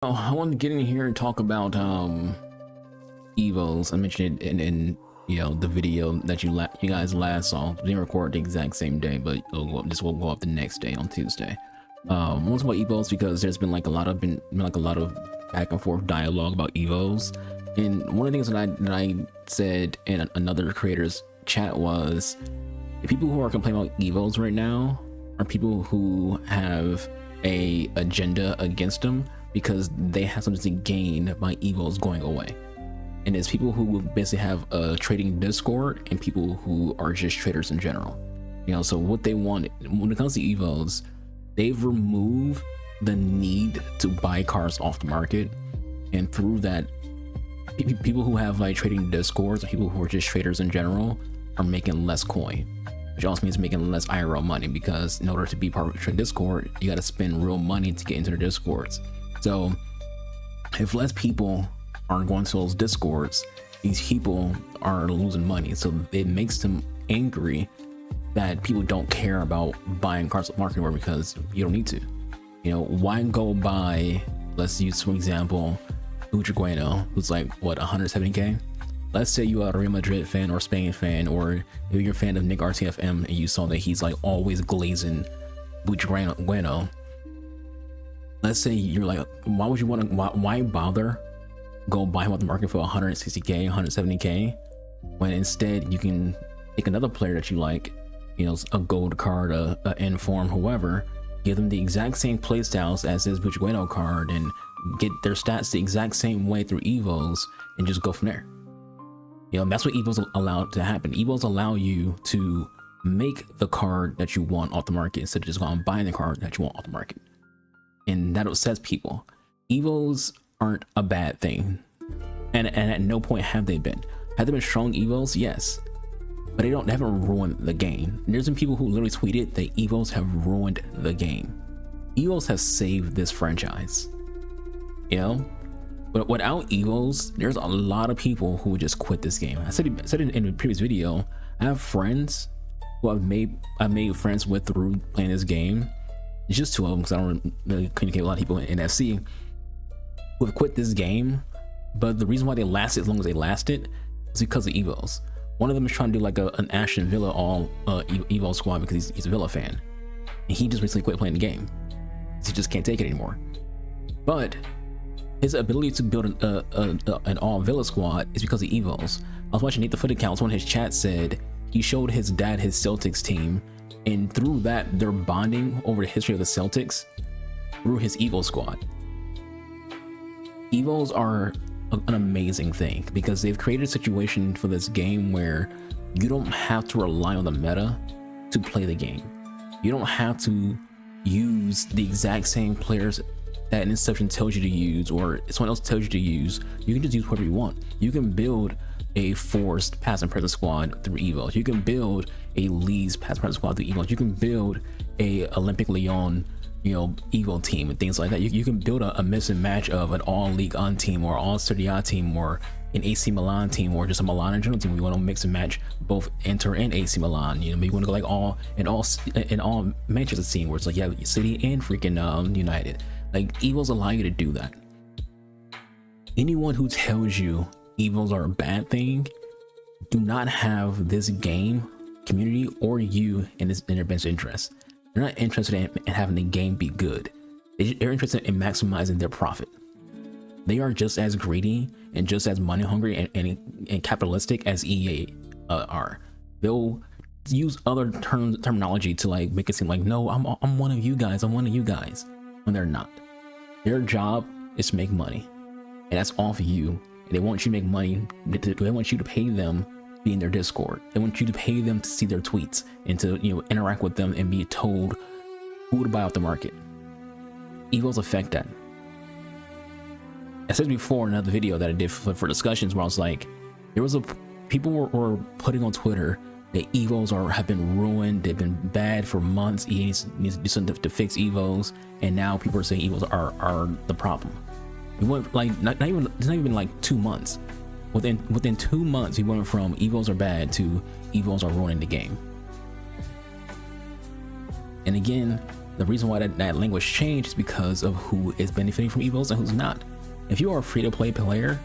Oh, I want to get in here and talk about evos. I mentioned it in the video that you guys last saw. We didn't record the exact same day, but this will go up the next day on Tuesday. I want to talk about evos because there's been like a lot of back and forth dialogue about evos, and one of the things that I said in another creator's chat was the people who are complaining about evos right now are people who have a agenda against them because they have something to gain by evos going away. And it's people who basically have a trading Discord and people who are just traders in general. So what they want when it comes to evos, they've removed the need to buy cars off the market, and through that, people who have like trading Discords or people who are just traders in general are making less coin, which also means making less IRL money, because in order to be part of a Discord, you got to spend real money to get into the Discords. So if less people are going to those Discords, these people are losing money. So it makes them angry that people don't care about buying cars at market, because you don't need to. Why go buy, let's use for example Bujugueno, who's like what, 170k. Let's say you are a Real Madrid fan or Spain fan, or if you're a fan of Nick RTFM and you saw that he's like always glazing Bujugueno. Let's say you're like, why would you want to, why bother go buy him off the market for 160k, 170k, when instead you can take another player that you like, a gold card, a inform, whoever, give them the exact same playstyles as this Bujugueno card and get their stats the exact same way through evos and just go from there. That's what evos allow to happen. Evos allow you to make the card that you want off the market instead of just going and buying the card that you want off the market. And that upsets people. Evos aren't a bad thing, and at no point have they been. Have they been strong evos? Yes, but they haven't ruined the game. There's been people who literally tweeted that evos have ruined the game. Evos have saved this franchise, but without evos, there's a lot of people who would just quit this game. I said it in the previous video. I have friends who I've made friends with through playing this game. It's just two of them, because I don't really communicate with a lot of people in FC who have quit this game. But the reason why they lasted as long as they lasted is because of evos. One of them is trying to do like an Ashton Villa all evo squad because he's a Villa fan, and he just recently quit playing the game. He just can't take it anymore. But his ability to build an all Villa squad is because of evos. I was watching Nate the FUT accounts. One of his chats said he showed his dad his Celtics team, and through that they're bonding over the history of the Celtics through his evo squad. Evos are an amazing thing because they've created a situation for this game where you don't have to rely on the meta to play the game. You don't have to use the exact same players that an Inception tells you to use or someone else tells you to use. You can just use whatever you want. You can build a forced pass and present squad through evos. You can build a Lee's pass and present squad through evos. You can build a Olympic Lyon evo team and things like that. You can build a mix and match of an all League On team or all Serie A team or an AC Milan team or just a Milan in general team. We want to mix and match both Inter and AC Milan. We want to go like all Manchester team where it's like you have City and freaking United. Like evos allow you to do that. Anyone who tells you evos are a bad thing do not have this game community or you in their best interest. They're not interested in having the game be good. They're interested in maximizing their profit. They are just as greedy and just as money hungry and capitalistic as EA are. They'll use other terminology to like make it seem like, no, I'm one of you guys. I'm one of you guys, when they're not. Their job is to make money, and that's all for you. And they want you to make money. They want you to pay them be in their Discord. They want you to pay them to see their tweets and to interact with them and be told who to buy off the market. Evos affect that. I said before in another video that I did for discussions where I was like, people were putting on Twitter that evos have been ruined. They've been bad for months. EA needs to do something to fix evos, and now people are saying evos are the problem. We went like it's not even like 2 months. Within 2 months, we went from evos are bad to evos are ruining the game. And again, The reason why that language changed is because of who is benefiting from evos and who's not. If you are a free-to-play player,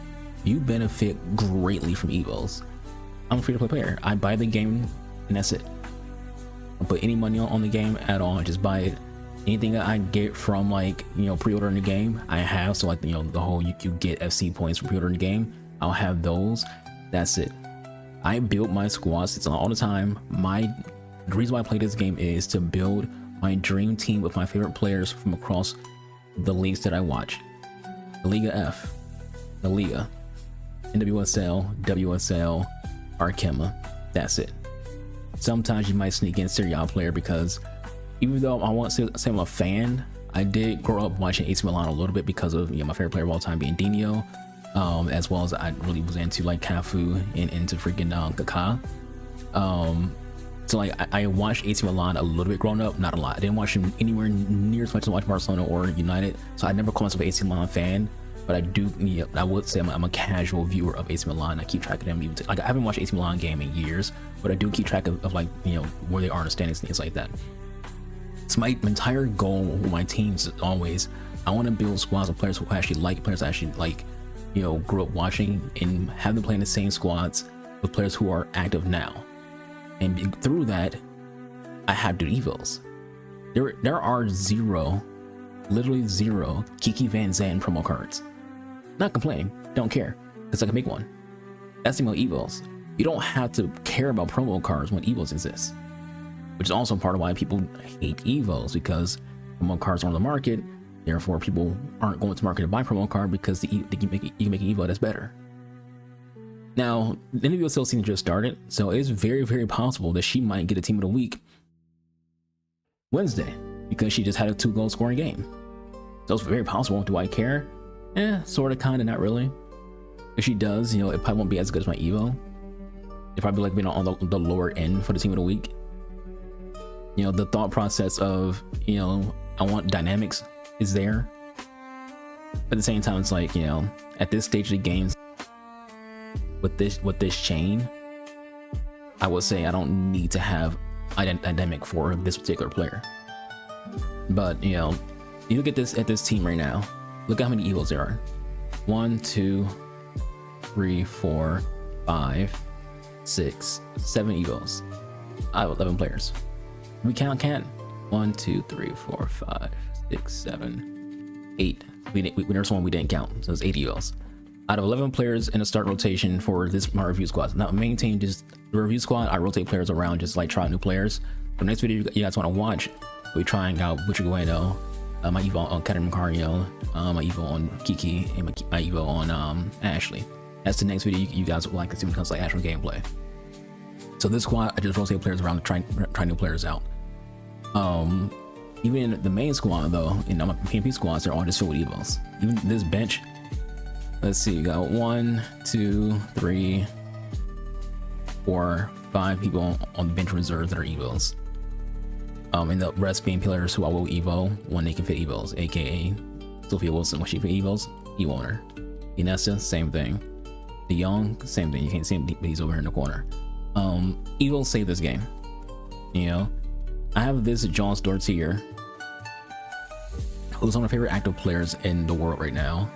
you benefit greatly from evos. I'm a free-to-play player. I buy the game and that's it. I don't put any money on the game at all. I just buy it. Anything that I get from, like, you know, pre-ordering the game, I have. So, like, you know, the whole you get FC points for pre-ordering the game, I'll have those. That's it. I build my squads. It's all the time. The reason why I play this game is to build my dream team with my favorite players from across the leagues that I watch. The Liga F, the Liga, NWSL, WSL, Arkema. That's it. Sometimes you might sneak in a Serie A player because even though I won't say I'm a fan, I did grow up watching AC Milan a little bit because of, you know, my favorite player of all time being Dino, as well as I really was into like Cafu and into freaking Kaká. So like I watched AC Milan a little bit growing up, not a lot. I didn't watch him anywhere near as much as I watched Barcelona or United, so I never call myself an AC Milan fan. But I do, yeah, I would say I'm a casual viewer of AC Milan. I keep track of them. Even like I haven't watched AC Milan game in years, but I do keep track of like, you know, where they are in the standings and things like that. So my entire goal with my teams is always, I want to build squads of players who actually like, players I actually like, you know, grew up watching, and have them playing the same squads with players who are active now. And through that, I have to do evos. There are literally zero Kiki Van Zandt promo cards. Not complaining, don't care, because I can make one. That's the evos. You don't have to care about promo cards when evos exist, which is also part of why people hate evos, because promo cards are on the market. Therefore, people aren't going to market to buy promo card because you can make an evo that's better. Now, the NWSL season just started, so it's very, very possible that she might get a team of the week Wednesday because she just had a 2-goal scoring game. So it's very possible. Do I care? Sort of, kind of, not really. If she does, you know, it probably won't be as good as my evo. It probably like being on the lower end for the team of the week. You know, the thought process of, you know, I want dynamics is there. At the same time, it's like, you know, at this stage of the games, with this chain, I would say I don't need to have a dynamic for this particular player. But, you know, you look at this team right now. Look at how many evos there are. 1, 2, 3, 4, 5, 6, 7 evos. I have 11 players. We can't. 1, 2, 3, 4, 5, 6, 7, 8. There's one we didn't count, so it's 8 evos. Out of 11 players in a start rotation for my review squad. Now, maintain just the review squad. I rotate players around, just like try new players. The next video you guys want to watch, we're trying out Butcher Guido, my evo on Katarina Macario, my evo on Kiki, and my evo on Ashley. That's the next video you guys would like to see when it comes to like actual gameplay. So this squad, I just rotate players around to try new players out. Even in the main squad though, in my PMP squads, they're all just filled with evos. Even this bench. Let's see, you got 1, 2, 3, 4, 5 people on the bench reserves that are evos. And the rest being players who I will evo when they can fit evos, aka Sophia Wilson when she fit evos, evo her. Inessa, same thing. De Jong, same thing. You can't see him, but he's over here in the corner. Evos save this game. You know, I have this John Storts here, who's one of my favorite active players in the world right now.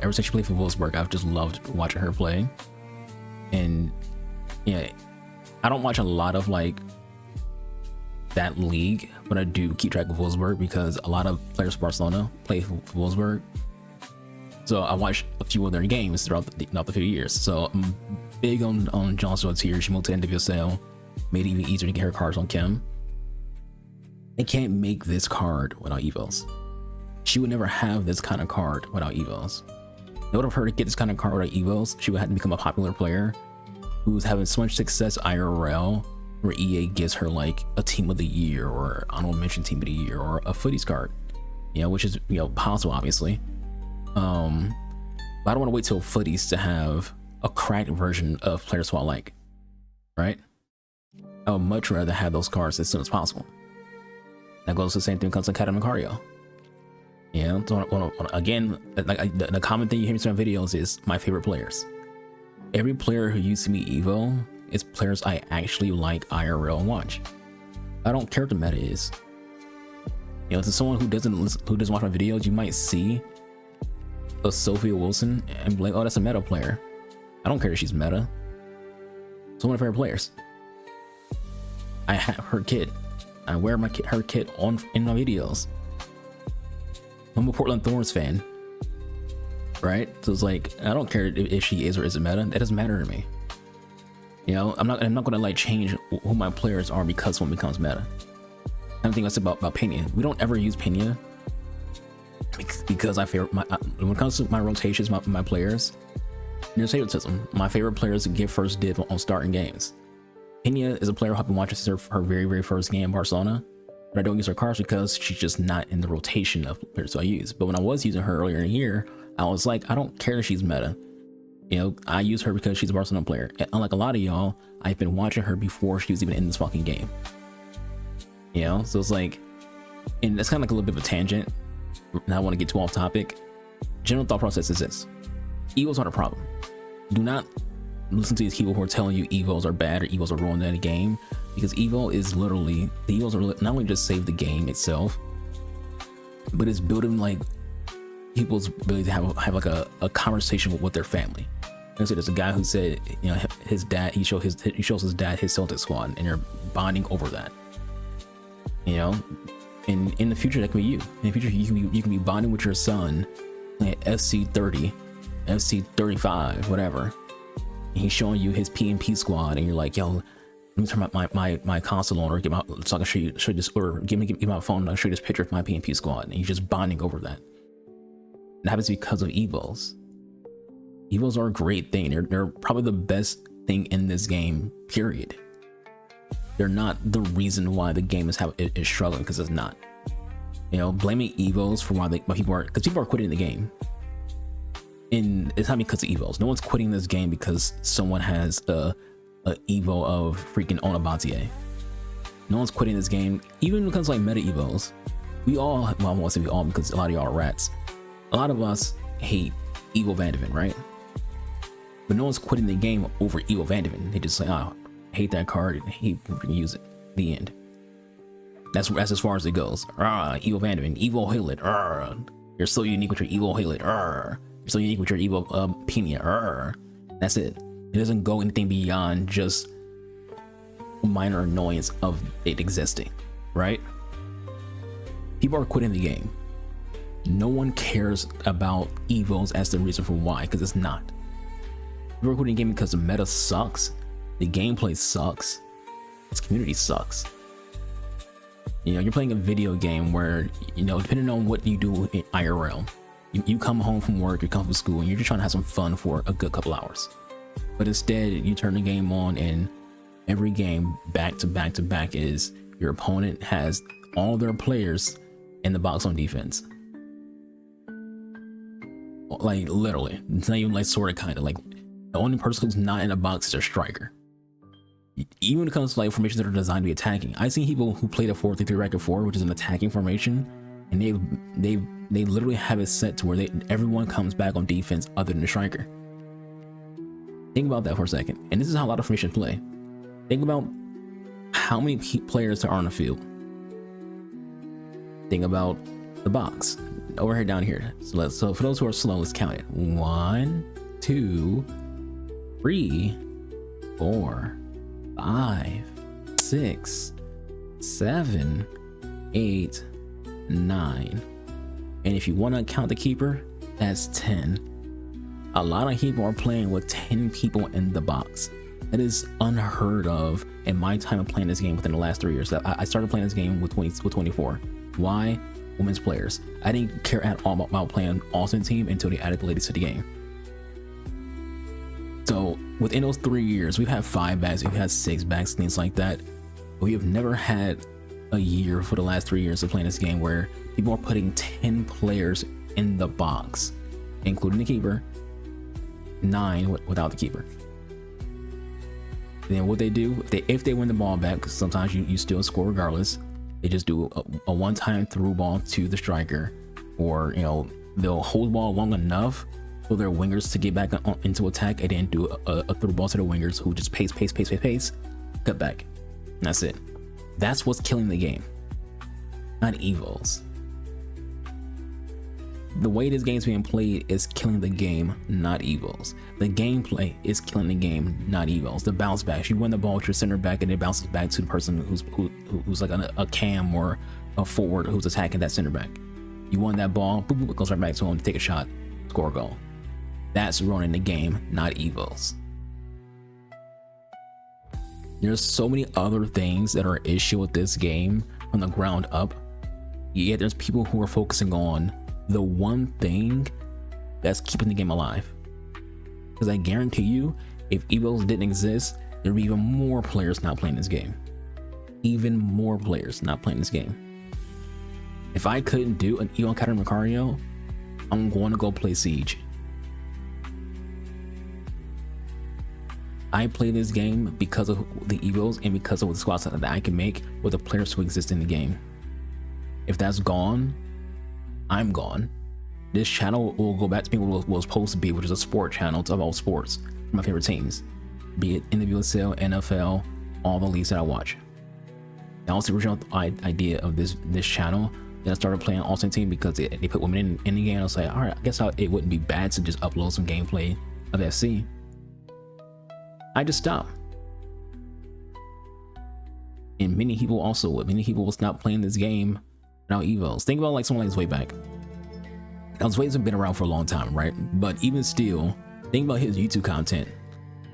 Ever since she played for Wolfsburg, I've just loved watching her play. And yeah, I don't watch a lot of like that league, but I do keep track of Wolfsburg because a lot of players from Barcelona play for Wolfsburg. So I watched a few of their games throughout the few years. So I'm big on John Storts here. She moved to NWSL, made it even easier to get her cards on Chem. I can't make this card without evos. She would never have this kind of card without evos. In order for her to get this kind of card without evos, she would have to become a popular player who's having so much success IRL, where EA gives her like a team of the year or honorable mention team of the year or a footies card, you know, which is, you know, possible obviously. But I don't want to wait till footies to have a cracked version of players who I like, right? I would much rather have those cards as soon as possible. That goes to the same thing when it comes to Katarina Macario. Yeah, so again, like the common thing you hear me say in videos is my favorite players. Every player who used to be Evo is players I actually like IRL and watch. I don't care what the meta is. You know, to someone who doesn't watch my videos, you might see a Sophia Wilson and be like, oh, that's a meta player. I don't care if she's meta. It's one of her players. I have her kit. I wear her kit in my videos. I'm a Portland Thorns fan, right? So it's like, I don't care if she is or isn't meta. That doesn't matter to me. You know, I'm not gonna like change who my players are because someone becomes meta. I think that's about Pena. We don't ever use Pena because when it comes to my rotations, my players, there's favoritism. My favorite players get first dibs on starting games. Pena is a player I've been watching since her very first game in Barcelona, but I don't use her cards because she's just not in the rotation of players I use. But when I was using her earlier in the year, I was like, I don't care if she's meta. You know, I use her because she's a Barcelona player. And unlike a lot of y'all, I've been watching her before she was even in this fucking game. You know, so it's like, and that's kind of like a little bit of a tangent. And I want to get too off topic. General thought process is this: evos are the problem. Do not listen to these people who are telling you evos are bad or evos are ruining the game, because evo is literally, the evos are not only just save the game itself, but it's building like people's ability to have like a conversation with their family. So there's a guy who said, you know, his dad, he shows his dad his Celtic squad, and they're bonding over that. You know, and in the future that can be you. In the future you can be bonding with your son at FC30, FC35, whatever. And he's showing you his PMP squad, and you're like, yo, let me turn my console on, or get my, so I can show you this, or give me my phone and I'll show you this picture of my PMP squad, and you're just bonding over that. It happens because of evos. Evos are a great thing. They're probably the best thing in this game, period. They're not the reason why the game is struggling, because it's not. You know, blaming evos for why people are quitting the game. And it's not because of evos. No one's quitting this game because someone has a evo of freaking Onabatie. No one's quitting this game, even when it comes to like meta evos. We all, well, I won't say we all, because a lot of y'all are rats. A lot of us hate Evo Vandeven, right? But no one's quitting the game over Evo Vandeven. They just say, oh, I hate that card, and hate use it. The end. That's as far as it goes. Evo Vandeven, Evo Hillet. You're so unique with your Evo Hillet. You're so unique with your Evo Pena. That's it. It doesn't go anything beyond just a minor annoyance of it existing, right? People are quitting the game. No one cares about evos as the reason for why, because it's not. People are quitting the game because the meta sucks, the gameplay sucks, its community sucks. You know, you're playing a video game where, you know, depending on what you do in IRL, you come home from work, you come from school, and you're just trying to have some fun for a good couple hours. But instead, you turn the game on, and every game back to back to back is your opponent has all their players in the box on defense. Like literally, it's not even like sort of kind of like the only person who's not in a box is a striker. Even when it comes to like formations that are designed to be attacking, I've seen people who played a 4-3-3 record 4, which is an attacking formation, and they literally have it set to where everyone comes back on defense other than the striker. Think about that for a second, and this is how a lot of formations play. Think about how many players there are on the field. Think about the box. Over here, down here. So for those who are slow, let's count it. 1, 2, 3, 4, 5, 6, 7, 8, 9. And if you want to count the keeper, that's 10. A lot of people are playing with 10 people in the box. That is unheard of in my time of playing this game within the last 3 years. I started playing this game with 24. Why? Women's players. I didn't care at all about playing Ultimate Team until they added the ladies to the game. So within those 3 years, we've had 5 bags, we've had 6 bags, things like that. But we have never had a year for the last 3 years of playing this game where people are putting 10 players in the box, including the keeper, 9 without the keeper. Then what they do, if they win the ball back, because sometimes you still score regardless, they just do a one-time through ball to the striker, or you know, they'll hold the ball long enough for their wingers to get back into attack, and then do a through ball to the wingers, who just pace, cut back. And that's it. That's what's killing the game. not evos. The way this game's being played is killing the game, not evos. The gameplay is killing the game, not evos. The bounce backs, you win the ball with your center back and it bounces back to the person who's like a cam or a forward who's attacking that center back. You won that ball, boop, boop, it goes right back to him to take a shot, score a goal. That's running the game, not evos. There's so many other things that are an issue with this game from the ground up. Yet there's people who are focusing on the one thing that's keeping the game alive. Because I guarantee you, if evos didn't exist, there'd be even more players not playing this game. Even more players not playing this game. If I couldn't do an evo encounter Macario, I'm going to go play Siege. I play this game because of the evos and because of the squads that I can make with the players who exist in the game. If that's gone, I'm gone. This channel will go back to being what it was supposed to be, which is a sport channel. It's about sports, my favorite teams, be it in the USL, NFL, all the leagues that I watch. That was the original idea of this channel. Then I started playing All-Star Team because they put women in the game. I was like, all right, I guess it wouldn't be bad to just upload some gameplay of FC. I just stopped. And many people also would. Many people will stop playing this game without evos. Think about like someone like Zwayback. Now Zway's been around for a long time, right? But even still, think about his YouTube content.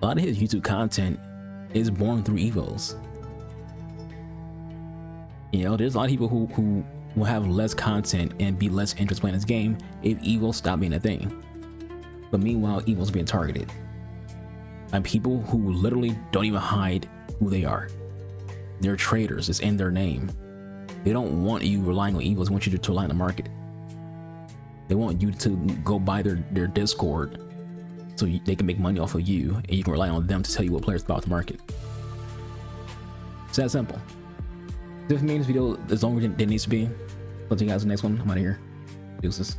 A lot of his YouTube content is born through evos. You know, there's a lot of people who will have less content and be less interested playing this game if evos stop being a thing. But meanwhile, evos being targeted by people who literally don't even hide who they are. They're traders, it's in their name. They don't want you relying on evos, they want you to rely on the market. They want you to go buy their Discord so they can make money off of you and you can rely on them to tell you what players about the market. It's that simple. If it made this video as long as it needs to be, I'll see you guys in the next one. I'm out of here. Deuces.